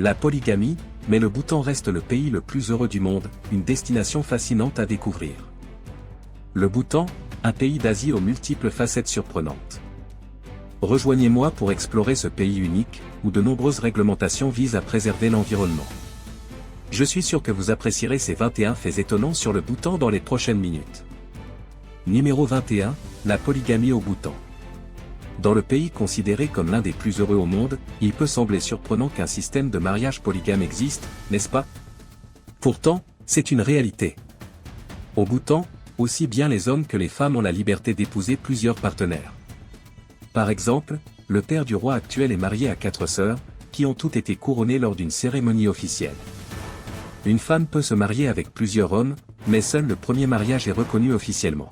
La polygamie, mais le Bhoutan reste le pays le plus heureux du monde, une destination fascinante à découvrir. Le Bhoutan, un pays d'Asie aux multiples facettes surprenantes. Rejoignez-moi pour explorer ce pays unique, où de nombreuses réglementations visent à préserver l'environnement. Je suis sûr que vous apprécierez ces 21 faits étonnants sur le Bhoutan dans les prochaines minutes. Numéro 21, la polygamie au Bhoutan. Dans le pays considéré comme l'un des plus heureux au monde, il peut sembler surprenant qu'un système de mariage polygame existe, n'est-ce pas? Pourtant, c'est une réalité. Au Bhoutan, aussi bien les hommes que les femmes ont la liberté d'épouser plusieurs partenaires. Par exemple, le père du roi actuel est marié à 4 sœurs, qui ont toutes été couronnées lors d'une cérémonie officielle. Une femme peut se marier avec plusieurs hommes, mais seul le premier mariage est reconnu officiellement.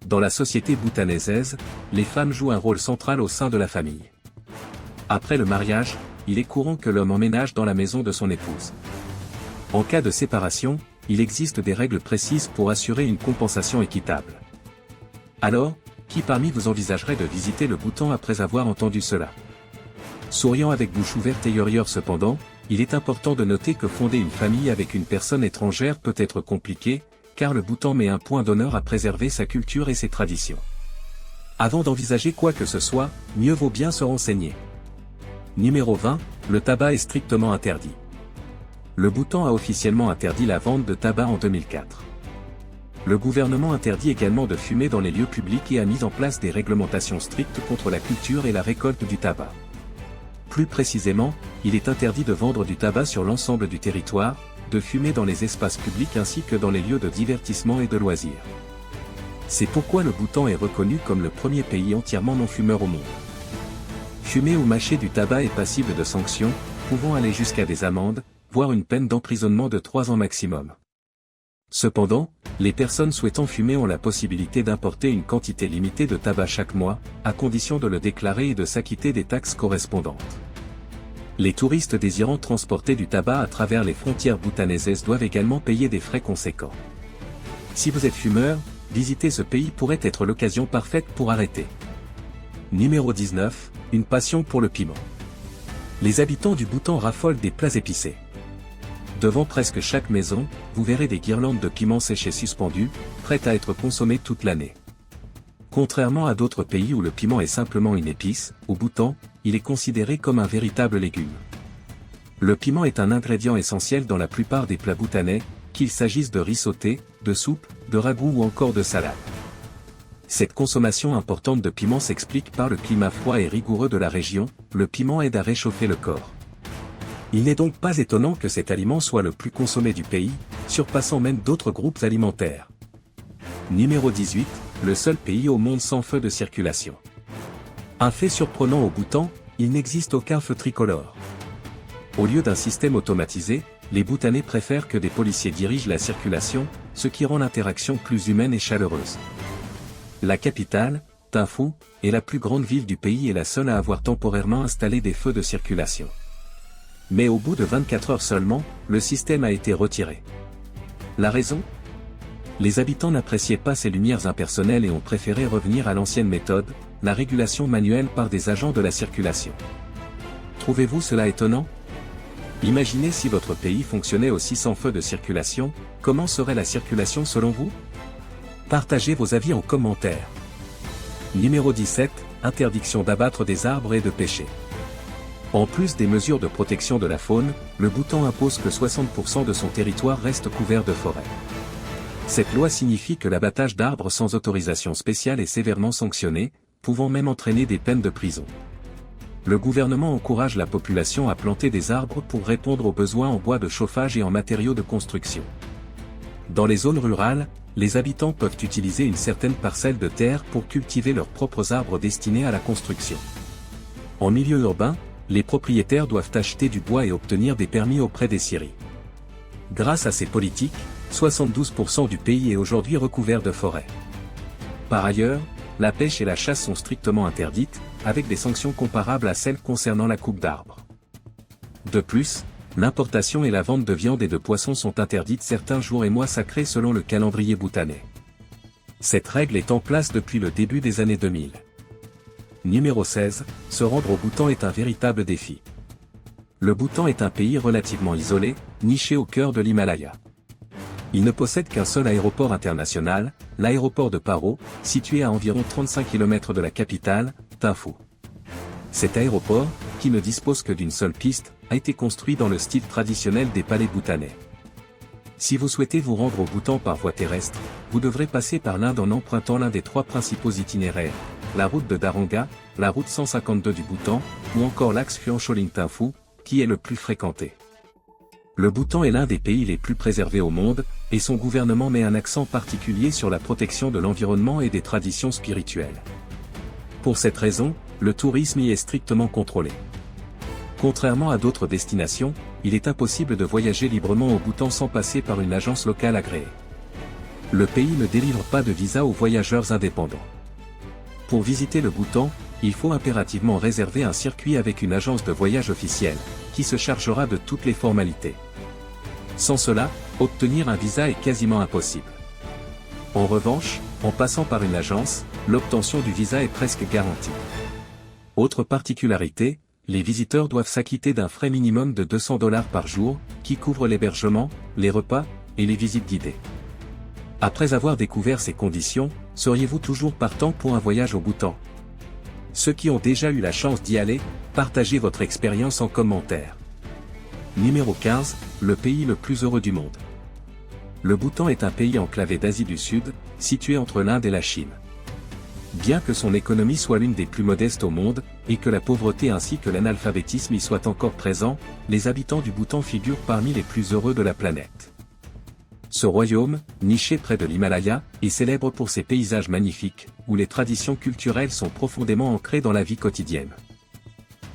Dans la société bhoutanaisaise, les femmes jouent un rôle central au sein de la famille. Après le mariage, il est courant que l'homme emménage dans la maison de son épouse. En cas de séparation, il existe des règles précises pour assurer une compensation équitable. Alors, qui parmi vous envisagerait de visiter le Bhoutan après avoir entendu cela? Souriant avec bouche ouverte et ailleurs cependant, il est important de noter que fonder une famille avec une personne étrangère peut être compliqué, car le Bhoutan met un point d'honneur à préserver sa culture et ses traditions. Avant d'envisager quoi que ce soit, mieux vaut bien se renseigner. Numéro 20, le tabac est strictement interdit. Le Bhoutan a officiellement interdit la vente de tabac en 2004. Le gouvernement interdit également de fumer dans les lieux publics et a mis en place des réglementations strictes contre la culture et la récolte du tabac. Plus précisément, il est interdit de vendre du tabac sur l'ensemble du territoire, de fumer dans les espaces publics ainsi que dans les lieux de divertissement et de loisirs. C'est pourquoi le Bhoutan est reconnu comme le premier pays entièrement non-fumeur au monde. Fumer ou mâcher du tabac est passible de sanctions, pouvant aller jusqu'à des amendes, voire une peine d'emprisonnement de 3 ans maximum. Cependant, les personnes souhaitant fumer ont la possibilité d'importer une quantité limitée de tabac chaque mois, à condition de le déclarer et de s'acquitter des taxes correspondantes. Les touristes désirant transporter du tabac à travers les frontières bhoutanaises doivent également payer des frais conséquents. Si vous êtes fumeur, visiter ce pays pourrait être l'occasion parfaite pour arrêter. Numéro 19, une passion pour le piment. Les habitants du Bhoutan raffolent des plats épicés. Devant presque chaque maison, vous verrez des guirlandes de piments séchés suspendus, prêtes à être consommées toute l'année. Contrairement à d'autres pays où le piment est simplement une épice, au Bhoutan, il est considéré comme un véritable légume. Le piment est un ingrédient essentiel dans la plupart des plats bhoutanais, qu'il s'agisse de riz sauté, de soupe, de ragoût ou encore de salade. Cette consommation importante de piment s'explique par le climat froid et rigoureux de la région, le piment aide à réchauffer le corps. Il n'est donc pas étonnant que cet aliment soit le plus consommé du pays, surpassant même d'autres groupes alimentaires. Numéro 18, le seul pays au monde sans feu de circulation. Un fait surprenant au Bhoutan, il n'existe aucun feu tricolore. Au lieu d'un système automatisé, les Bhoutanais préfèrent que des policiers dirigent la circulation, ce qui rend l'interaction plus humaine et chaleureuse. La capitale, Thimphu, est la plus grande ville du pays et la seule à avoir temporairement installé des feux de circulation. Mais au bout de 24 heures seulement, le système a été retiré. La raison? Les habitants n'appréciaient pas ces lumières impersonnelles et ont préféré revenir à l'ancienne méthode, la régulation manuelle par des agents de la circulation. Trouvez-vous cela étonnant? Imaginez si votre pays fonctionnait aussi sans feu de circulation, comment serait la circulation selon vous? Partagez vos avis en commentaire. Numéro 17, interdiction d'abattre des arbres et de pêcher. En plus des mesures de protection de la faune, le Bhoutan impose que 60% de son territoire reste couvert de forêts. Cette loi signifie que l'abattage d'arbres sans autorisation spéciale est sévèrement sanctionné, pouvant même entraîner des peines de prison. Le gouvernement encourage la population à planter des arbres pour répondre aux besoins en bois de chauffage et en matériaux de construction. Dans les zones rurales, les habitants peuvent utiliser une certaine parcelle de terre pour cultiver leurs propres arbres destinés à la construction. En milieu urbain, les propriétaires doivent acheter du bois et obtenir des permis auprès des scieries. Grâce à ces politiques, 72% du pays est aujourd'hui recouvert de forêts. Par ailleurs, la pêche et la chasse sont strictement interdites, avec des sanctions comparables à celles concernant la coupe d'arbres. De plus, l'importation et la vente de viande et de poissons sont interdites certains jours et mois sacrés selon le calendrier bhoutanais. Cette règle est en place depuis le début des années 2000. Numéro 16, se rendre au Bhoutan est un véritable défi. Le Bhoutan est un pays relativement isolé, niché au cœur de l'Himalaya. Il ne possède qu'un seul aéroport international, l'aéroport de Paro, situé à environ 35 km de la capitale, Thimphu. Cet aéroport, qui ne dispose que d'une seule piste, a été construit dans le style traditionnel des palais bhoutanais. Si vous souhaitez vous rendre au Bhoutan par voie terrestre, vous devrez passer par l'Inde en empruntant l'un des 3 principaux itinéraires, la route de Daranga, la route 152 du Bhoutan, ou encore l'axe Phuentsholing-Thimphu, qui est le plus fréquenté. Le Bhoutan est l'un des pays les plus préservés au monde, et son gouvernement met un accent particulier sur la protection de l'environnement et des traditions spirituelles. Pour cette raison, le tourisme y est strictement contrôlé. Contrairement à d'autres destinations, il est impossible de voyager librement au Bhoutan sans passer par une agence locale agréée. Le pays ne délivre pas de visa aux voyageurs indépendants. Pour visiter le Bhoutan, il faut impérativement réserver un circuit avec une agence de voyage officielle, qui se chargera de toutes les formalités. Sans cela, obtenir un visa est quasiment impossible. En revanche, en passant par une agence, l'obtention du visa est presque garantie. Autre particularité, les visiteurs doivent s'acquitter d'un frais minimum de $200 par jour, qui couvre l'hébergement, les repas, et les visites guidées. Après avoir découvert ces conditions, seriez-vous toujours partant pour un voyage au Bhoutan? Ceux qui ont déjà eu la chance d'y aller, partagez votre expérience en commentaire. Numéro 15, le pays le plus heureux du monde. Le Bhoutan est un pays enclavé d'Asie du Sud, situé entre l'Inde et la Chine. Bien que son économie soit l'une des plus modestes au monde, et que la pauvreté ainsi que l'analphabétisme y soient encore présents, les habitants du Bhoutan figurent parmi les plus heureux de la planète. Ce royaume, niché près de l'Himalaya, est célèbre pour ses paysages magnifiques, où les traditions culturelles sont profondément ancrées dans la vie quotidienne.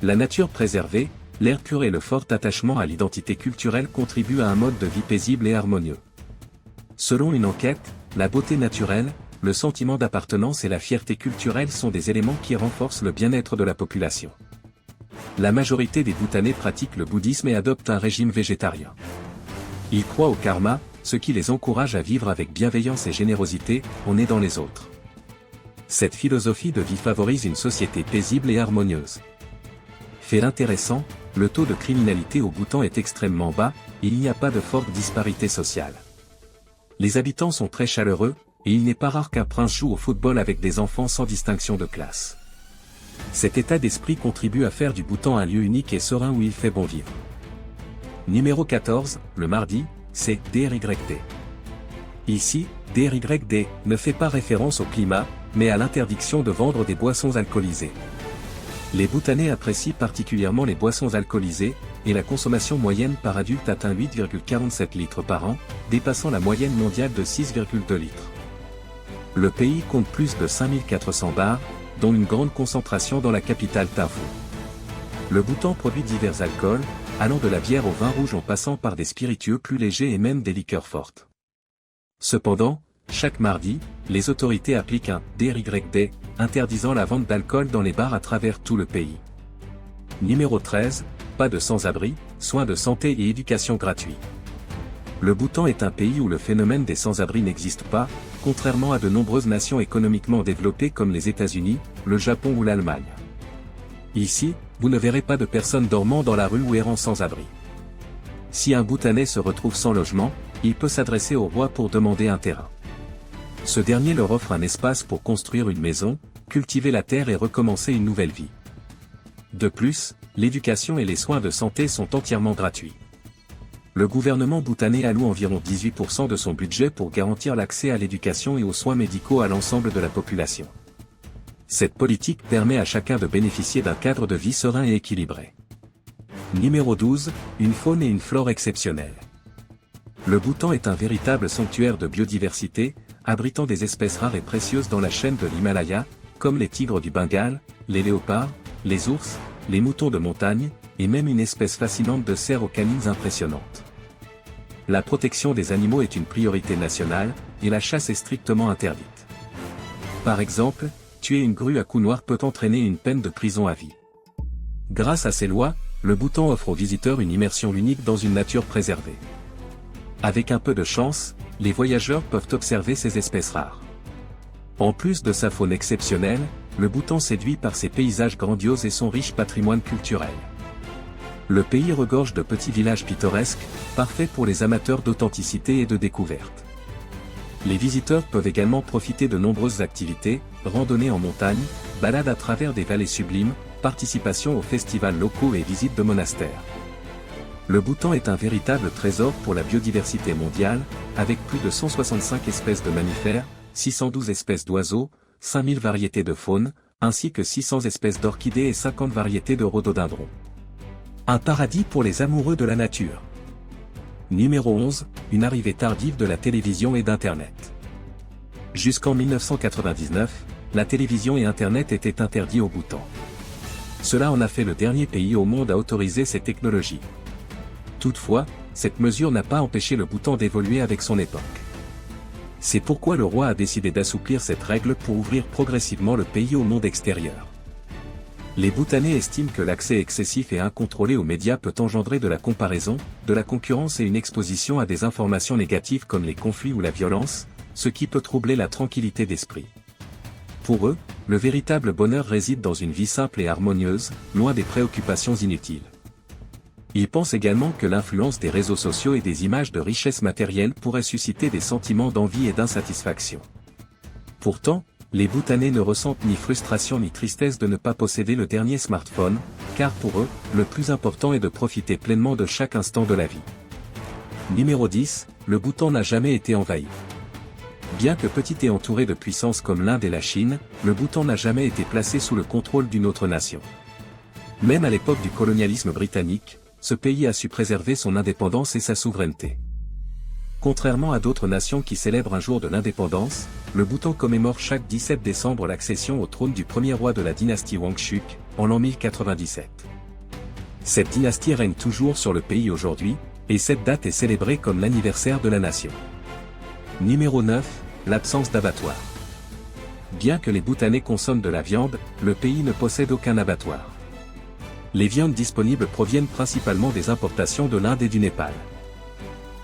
La nature préservée, l'air pur et le fort attachement à l'identité culturelle contribuent à un mode de vie paisible et harmonieux. Selon une enquête, la beauté naturelle, le sentiment d'appartenance et la fierté culturelle sont des éléments qui renforcent le bien-être de la population. La majorité des Bhoutanais pratiquent le bouddhisme et adoptent un régime végétarien. Ils croient au karma, ce qui les encourage à vivre avec bienveillance et générosité, en aidant les autres. Cette philosophie de vie favorise une société paisible et harmonieuse. Fait intéressant, le taux de criminalité au Bhoutan est extrêmement bas, et il n'y a pas de forte disparité sociale. Les habitants sont très chaleureux, et il n'est pas rare qu'un prince joue au football avec des enfants sans distinction de classe. Cet état d'esprit contribue à faire du Bhoutan un lieu unique et serein où il fait bon vivre. Numéro 14, le mardi, c'est DRYD. Ici, DRYD ne fait pas référence au climat, mais à l'interdiction de vendre des boissons alcoolisées. Les Bhoutanais apprécient particulièrement les boissons alcoolisées, et la consommation moyenne par adulte atteint 8,47 litres par an, dépassant la moyenne mondiale de 6,2 litres. Le pays compte plus de 5400 bars, dont une grande concentration dans la capitale Thimphu. Le Bhoutan produit divers alcools, allant de la bière au vin rouge en passant par des spiritueux plus légers et même des liqueurs fortes. Cependant, chaque mardi, les autorités appliquent un DRYD, interdisant la vente d'alcool dans les bars à travers tout le pays. Numéro 13, pas de sans-abri, soins de santé et éducation gratuits. Le Bhoutan est un pays où le phénomène des sans-abri n'existe pas, contrairement à de nombreuses nations économiquement développées comme les États-Unis, le Japon ou l'Allemagne. Ici, vous ne verrez pas de personnes dormant dans la rue ou errant sans abri. Si un Bhoutanais se retrouve sans logement, il peut s'adresser au roi pour demander un terrain. Ce dernier leur offre un espace pour construire une maison, cultiver la terre et recommencer une nouvelle vie. De plus, l'éducation et les soins de santé sont entièrement gratuits. Le gouvernement bhoutanais alloue environ 18% de son budget pour garantir l'accès à l'éducation et aux soins médicaux à l'ensemble de la population. Cette politique permet à chacun de bénéficier d'un cadre de vie serein et équilibré. Numéro 12, une faune et une flore exceptionnelles. Le Bhoutan est un véritable sanctuaire de biodiversité, abritant des espèces rares et précieuses dans la chaîne de l'Himalaya, comme les tigres du Bengale, les léopards, les ours, les moutons de montagne, et même une espèce fascinante de cerfs aux canines impressionnantes. La protection des animaux est une priorité nationale, et la chasse est strictement interdite. Par exemple, tuer une grue à cou noir peut entraîner une peine de prison à vie. Grâce à ces lois, le Bhoutan offre aux visiteurs une immersion unique dans une nature préservée. Avec un peu de chance, les voyageurs peuvent observer ces espèces rares. En plus de sa faune exceptionnelle, le Bhoutan séduit par ses paysages grandioses et son riche patrimoine culturel. Le pays regorge de petits villages pittoresques, parfaits pour les amateurs d'authenticité et de découverte. Les visiteurs peuvent également profiter de nombreuses activités, randonnées en montagne, balades à travers des vallées sublimes, participation aux festivals locaux et visites de monastères. Le Bhoutan est un véritable trésor pour la biodiversité mondiale, avec plus de 165 espèces de mammifères, 612 espèces d'oiseaux, 5000 variétés de faune, ainsi que 600 espèces d'orchidées et 50 variétés de rhododendrons. Un paradis pour les amoureux de la nature. Numéro 11, une arrivée tardive de la télévision et d'Internet. Jusqu'en 1999, la télévision et Internet étaient interdits au Bhoutan. Cela en a fait le dernier pays au monde à autoriser ces technologies. Toutefois, cette mesure n'a pas empêché le Bhoutan d'évoluer avec son époque. C'est pourquoi le roi a décidé d'assouplir cette règle pour ouvrir progressivement le pays au monde extérieur. Les Bhoutanais estiment que l'accès excessif et incontrôlé aux médias peut engendrer de la comparaison, de la concurrence et une exposition à des informations négatives comme les conflits ou la violence, ce qui peut troubler la tranquillité d'esprit. Pour eux, le véritable bonheur réside dans une vie simple et harmonieuse, loin des préoccupations inutiles. Ils pensent également que l'influence des réseaux sociaux et des images de richesse matérielle pourrait susciter des sentiments d'envie et d'insatisfaction. Pourtant, les Bhoutanais ne ressentent ni frustration ni tristesse de ne pas posséder le dernier smartphone, car pour eux, le plus important est de profiter pleinement de chaque instant de la vie. Numéro 10, le Bhoutan n'a jamais été envahi. Bien que petit et entouré de puissances comme l'Inde et la Chine, le Bhoutan n'a jamais été placé sous le contrôle d'une autre nation. Même à l'époque du colonialisme britannique, ce pays a su préserver son indépendance et sa souveraineté. Contrairement à d'autres nations qui célèbrent un jour de l'indépendance, le Bhoutan commémore chaque 17 décembre l'accession au trône du premier roi de la dynastie Wangchuk, en l'an 1097. Cette dynastie règne toujours sur le pays aujourd'hui, et cette date est célébrée comme l'anniversaire de la nation. Numéro 9, l'absence d'abattoir. Bien que les Bhoutanais consomment de la viande, le pays ne possède aucun abattoir. Les viandes disponibles proviennent principalement des importations de l'Inde et du Népal.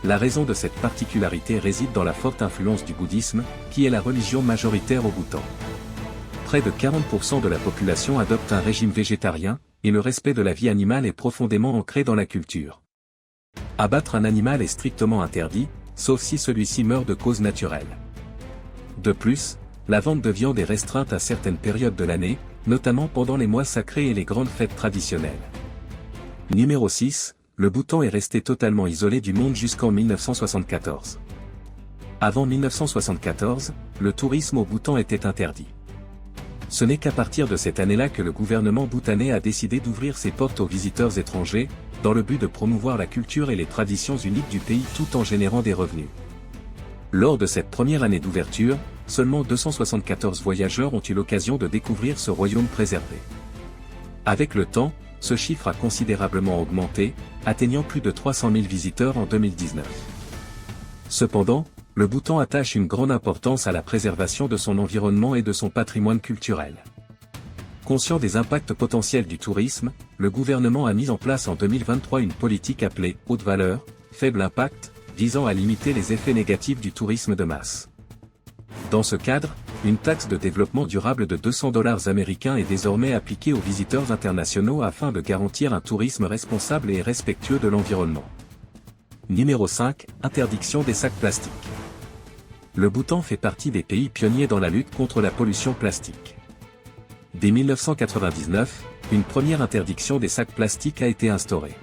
La raison de cette particularité réside dans la forte influence du bouddhisme, qui est la religion majoritaire au Bhoutan. Près de 40% de la population adopte un régime végétarien, et le respect de la vie animale est profondément ancré dans la culture. Abattre un animal est strictement interdit, sauf si celui-ci meurt de cause naturelle. De plus, la vente de viande est restreinte à certaines périodes de l'année, notamment pendant les mois sacrés et les grandes fêtes traditionnelles. Numéro 6, le Bhoutan est resté totalement isolé du monde jusqu'en 1974. Avant 1974, le tourisme au Bhoutan était interdit. Ce n'est qu'à partir de cette année-là que le gouvernement bhoutanais a décidé d'ouvrir ses portes aux visiteurs étrangers, dans le but de promouvoir la culture et les traditions uniques du pays tout en générant des revenus. Lors de cette première année d'ouverture, seulement 274 voyageurs ont eu l'occasion de découvrir ce royaume préservé. Avec le temps, ce chiffre a considérablement augmenté, atteignant plus de 300 000 visiteurs en 2019. Cependant, le Bhoutan attache une grande importance à la préservation de son environnement et de son patrimoine culturel. Conscient des impacts potentiels du tourisme, le gouvernement a mis en place en 2023 une politique appelée « haute valeur, faible impact », visant à limiter les effets négatifs du tourisme de masse. Dans ce cadre, une taxe de développement durable de $200 américains est désormais appliquée aux visiteurs internationaux afin de garantir un tourisme responsable et respectueux de l'environnement. Numéro 5, interdiction des sacs plastiques. Le Bhoutan fait partie des pays pionniers dans la lutte contre la pollution plastique. Dès 1999, une première interdiction des sacs plastiques a été instaurée.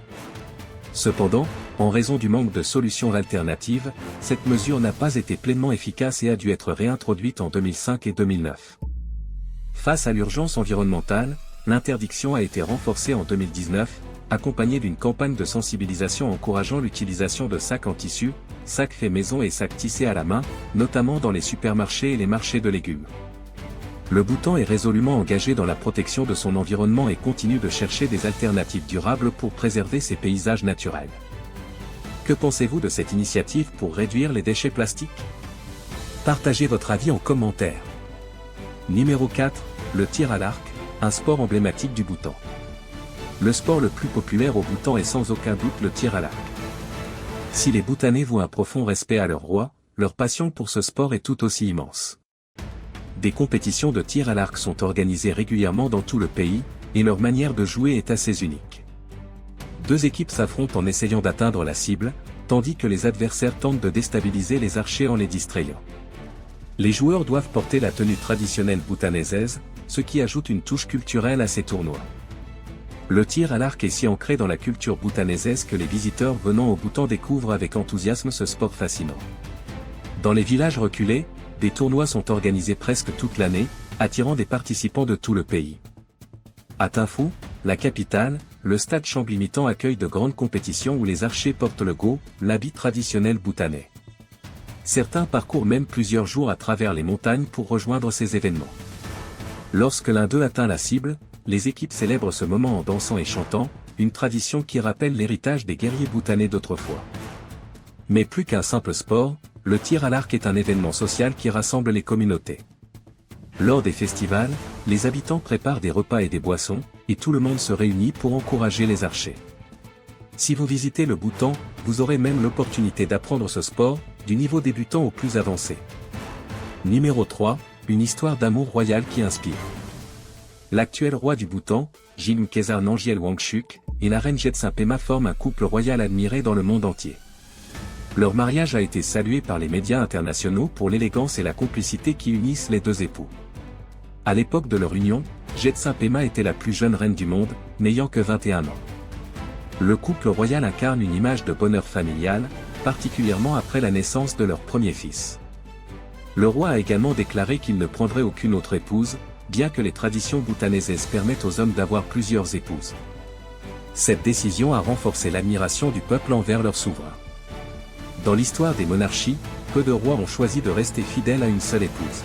Cependant, en raison du manque de solutions alternatives, cette mesure n'a pas été pleinement efficace et a dû être réintroduite en 2005 et 2009. Face à l'urgence environnementale, l'interdiction a été renforcée en 2019, accompagnée d'une campagne de sensibilisation encourageant l'utilisation de sacs en tissu, sacs faits maison et sacs tissés à la main, notamment dans les supermarchés et les marchés de légumes. Le Bhoutan est résolument engagé dans la protection de son environnement et continue de chercher des alternatives durables pour préserver ses paysages naturels. Que pensez-vous de cette initiative pour réduire les déchets plastiques? Partagez votre avis en commentaire. Numéro 4, le tir à l'arc, un sport emblématique du Bhoutan. Le sport le plus populaire au Bhoutan est sans aucun doute le tir à l'arc. Si les Bhoutanais vouent un profond respect à leur roi, leur passion pour ce sport est tout aussi immense. Des compétitions de tir à l'arc sont organisées régulièrement dans tout le pays, et leur manière de jouer est assez unique. Deux équipes s'affrontent en essayant d'atteindre la cible, tandis que les adversaires tentent de déstabiliser les archers en les distrayant. Les joueurs doivent porter la tenue traditionnelle bhoutanaisaise, ce qui ajoute une touche culturelle à ces tournois. Le tir à l'arc est si ancré dans la culture bhoutanaisaise que les visiteurs venant au Bhoutan découvrent avec enthousiasme ce sport fascinant. Dans les villages reculés, des tournois sont organisés presque toute l'année, attirant des participants de tout le pays. À Thimphu, la capitale, le stade Chambly-Mitan accueille de grandes compétitions où les archers portent le go, l'habit traditionnel bhoutanais. Certains parcourent même plusieurs jours à travers les montagnes pour rejoindre ces événements. Lorsque l'un d'eux atteint la cible, les équipes célèbrent ce moment en dansant et chantant, une tradition qui rappelle l'héritage des guerriers bhoutanais d'autrefois. Mais plus qu'un simple sport, le tir à l'arc est un événement social qui rassemble les communautés. Lors des festivals, les habitants préparent des repas et des boissons, et tout le monde se réunit pour encourager les archers. Si vous visitez le Bhoutan, vous aurez même l'opportunité d'apprendre ce sport, du niveau débutant au plus avancé. Numéro 3, une histoire d'amour royal qui inspire. L'actuel roi du Bhoutan, Jigme Khesar Nangyel Wangchuk, et la reine Jetsun Pema forment un couple royal admiré dans le monde entier. Leur mariage a été salué par les médias internationaux pour l'élégance et la complicité qui unissent les deux époux. À l'époque de leur union, Jetsun Pema était la plus jeune reine du monde, n'ayant que 21 ans. Le couple royal incarne une image de bonheur familial, particulièrement après la naissance de leur premier fils. Le roi a également déclaré qu'il ne prendrait aucune autre épouse, bien que les traditions bhoutanaises permettent aux hommes d'avoir plusieurs épouses. Cette décision a renforcé l'admiration du peuple envers leur souverain. Dans l'histoire des monarchies, peu de rois ont choisi de rester fidèles à une seule épouse.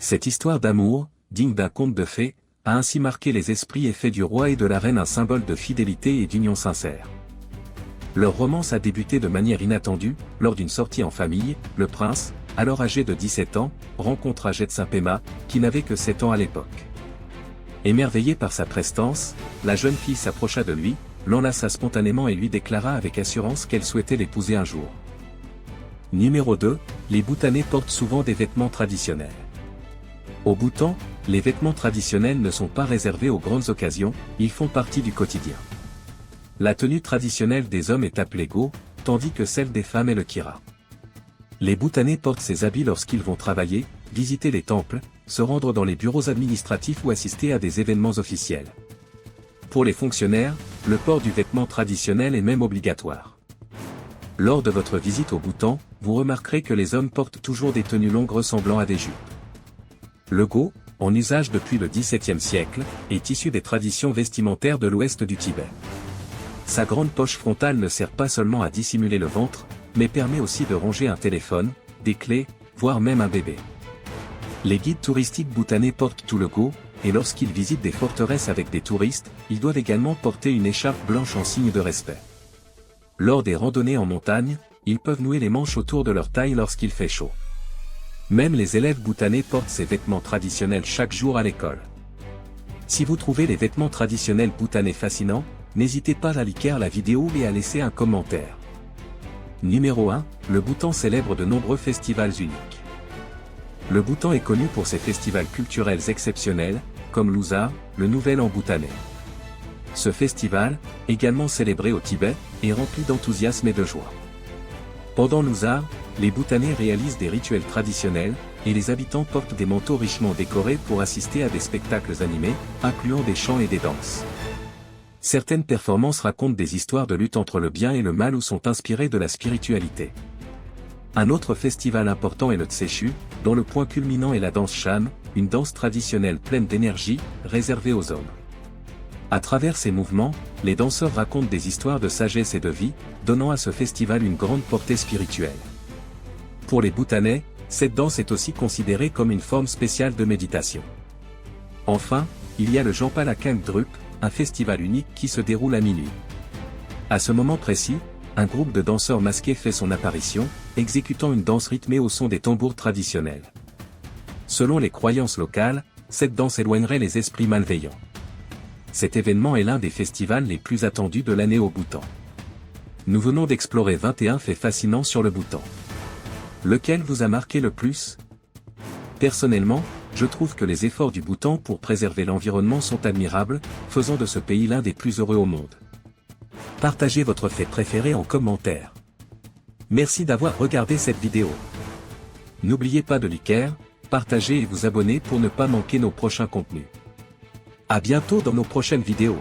Cette histoire d'amour, digne d'un conte de fées, a ainsi marqué les esprits et fait du roi et de la reine un symbole de fidélité et d'union sincère. Leur romance a débuté de manière inattendue, lors d'une sortie en famille, le prince, alors âgé de 17 ans, rencontra Jetsun Pema, qui n'avait que 7 ans à l'époque. Émerveillée par sa prestance, la jeune fille s'approcha de lui, l'enlaça spontanément et lui déclara avec assurance qu'elle souhaitait l'épouser un jour. Numéro 2, les Bhoutanais portent souvent des vêtements traditionnels. Au Bhoutan, les vêtements traditionnels ne sont pas réservés aux grandes occasions, ils font partie du quotidien. La tenue traditionnelle des hommes est appelée go, tandis que celle des femmes est le kira. Les Bhoutanais portent ces habits lorsqu'ils vont travailler, visiter les temples, se rendre dans les bureaux administratifs ou assister à des événements officiels. Pour les fonctionnaires, le port du vêtement traditionnel est même obligatoire. Lors de votre visite au Bhoutan, vous remarquerez que les hommes portent toujours des tenues longues ressemblant à des jupes. Le go, en usage depuis le XVIIe siècle, est issu des traditions vestimentaires de l'ouest du Tibet. Sa grande poche frontale ne sert pas seulement à dissimuler le ventre, mais permet aussi de ranger un téléphone, des clés, voire même un bébé. Les guides touristiques bhoutanais portent tout le go, et lorsqu'ils visitent des forteresses avec des touristes, ils doivent également porter une écharpe blanche en signe de respect. Lors des randonnées en montagne, ils peuvent nouer les manches autour de leur taille lorsqu'il fait chaud. Même les élèves bhoutanais portent ces vêtements traditionnels chaque jour à l'école. Si vous trouvez les vêtements traditionnels bhoutanais fascinants, n'hésitez pas à liker la vidéo et à laisser un commentaire. Numéro 1, le Bhoutan célèbre de nombreux festivals uniques. Le Bhoutan est connu pour ses festivals culturels exceptionnels, comme l'Usar, le Nouvel An bhoutanais. Ce festival, également célébré au Tibet, est rempli d'enthousiasme et de joie. Pendant l'Usar, les Bhoutanais réalisent des rituels traditionnels, et les habitants portent des manteaux richement décorés pour assister à des spectacles animés, incluant des chants et des danses. Certaines performances racontent des histoires de lutte entre le bien et le mal ou sont inspirées de la spiritualité. Un autre festival important est le Tsechu, dont le point culminant est la danse Cham, une danse traditionnelle pleine d'énergie, réservée aux hommes. À travers ces mouvements, les danseurs racontent des histoires de sagesse et de vie, donnant à ce festival une grande portée spirituelle. Pour les Bhoutanais, cette danse est aussi considérée comme une forme spéciale de méditation. Enfin, il y a le Jampal Akang Drup, un festival unique qui se déroule à minuit. À ce moment précis, un groupe de danseurs masqués fait son apparition, exécutant une danse rythmée au son des tambours traditionnels. Selon les croyances locales, cette danse éloignerait les esprits malveillants. Cet événement est l'un des festivals les plus attendus de l'année au Bhoutan. Nous venons d'explorer 21 faits fascinants sur le Bhoutan. Lequel vous a marqué le plus? Personnellement, je trouve que les efforts du Bhoutan pour préserver l'environnement sont admirables, faisant de ce pays l'un des plus heureux au monde. Partagez votre fait préféré en commentaire. Merci d'avoir regardé cette vidéo. N'oubliez pas de liker, partager et vous abonner pour ne pas manquer nos prochains contenus. À bientôt dans nos prochaines vidéos.